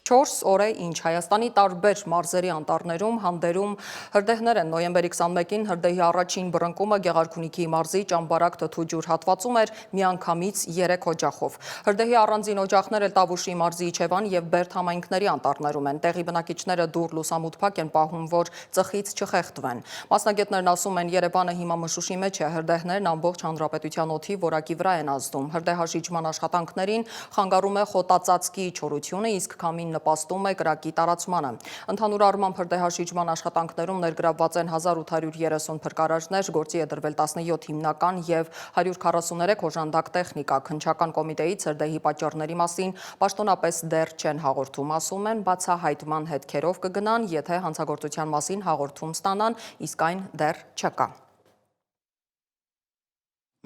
4 օր է ինչ Հայաստանի տարբեր մարզերի անտառներում հանդերում հրդեհներ են։ Նոյեմբերի 21-ին հրդեհի առաջին բռնկումը Գեղարքունիքի մարզի Ճամբարակ Թթուջուր հատվածում էր միանգամից 3 օջախով։ Հրդեհի առանձին օջախները Տավուշի մարզի Իջևան եւ Բերդ համայնքների անտառներում են։ Տեղի բնակիչները դուռ լուսամուտփակ են պահում, որ ծխից չխեղդվեն։ Մասնագետներն ասում են, Երևանը հիմա մշուշի մեջ է, հրդեհներն ամբողջ հանրապետության օդի որակի վրա են ազդում։ Հրդեհաշիջման աշխատանքներին խանգարում է խոտածածկի չորությունը, իսկ քամին նպաստում է կրակի տարածմանը։ Ընդհանուր առմամբ հրդեհաշիջման աշխատանքներում ներգրավված են 1830 փրկարարներ, գործի է դրվել 17 հիմնական եւ 143 օժանդակ տեխնիկա։ Քննչական կոմիտեից հրդեհի պատճառների մասին պաշտոնապես դեռ չեն հաղորդում, ասում են, բացահայտման հետքերով կգնան, եթե հանցագործության մասին հաղորդում ստանան, իսկ այն դեռ չկա։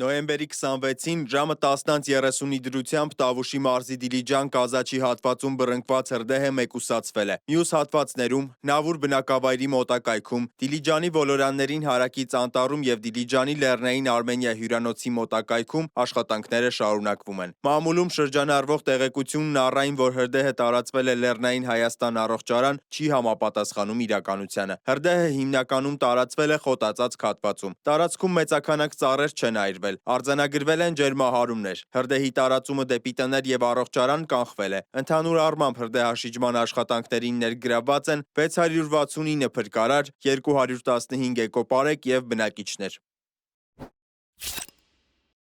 Նոյեմբերի 26-ին ժամը 10:30-ի դրությամբ Տավուշի մարզի Դիլիջան կազաչի հատվածում բռնկված հրդեհը մեկուսացվել է։ Մյուս հատվածներում, Նավուր բնակավայրի մոտակայքում, Դիլիջանի ոլորաններին հարակից անտառում եւ Դիլիջանի Լեռնային Արմենիա հյուրանոցի մոտակայքում աշխատանքները շարունակվում են։ Մամուլում շրջանառվող տեղեկությունն առ այն, որ հրդեհը տարածվել է Լեռնային Հայաստան առողջարան, չի համապատասխանում իրականությանը։ Հրդեհը հիմնականում տարածվել է խոտածածկ հատվածում։ Տարածքում մեծաքանակ ծառեր չեն այրվել։ Արձանագրվել են ջերմահարումներ։ Հրդեհի տարածումը դեպի տներ եւ առողջարան կանխվել է։ Ընդհանուր առմամբ հրդեհաշիջման աշխատանքներին ներգրավված են 669 փրկարար, 215 էկոպարեկ եւ բնակիչներ։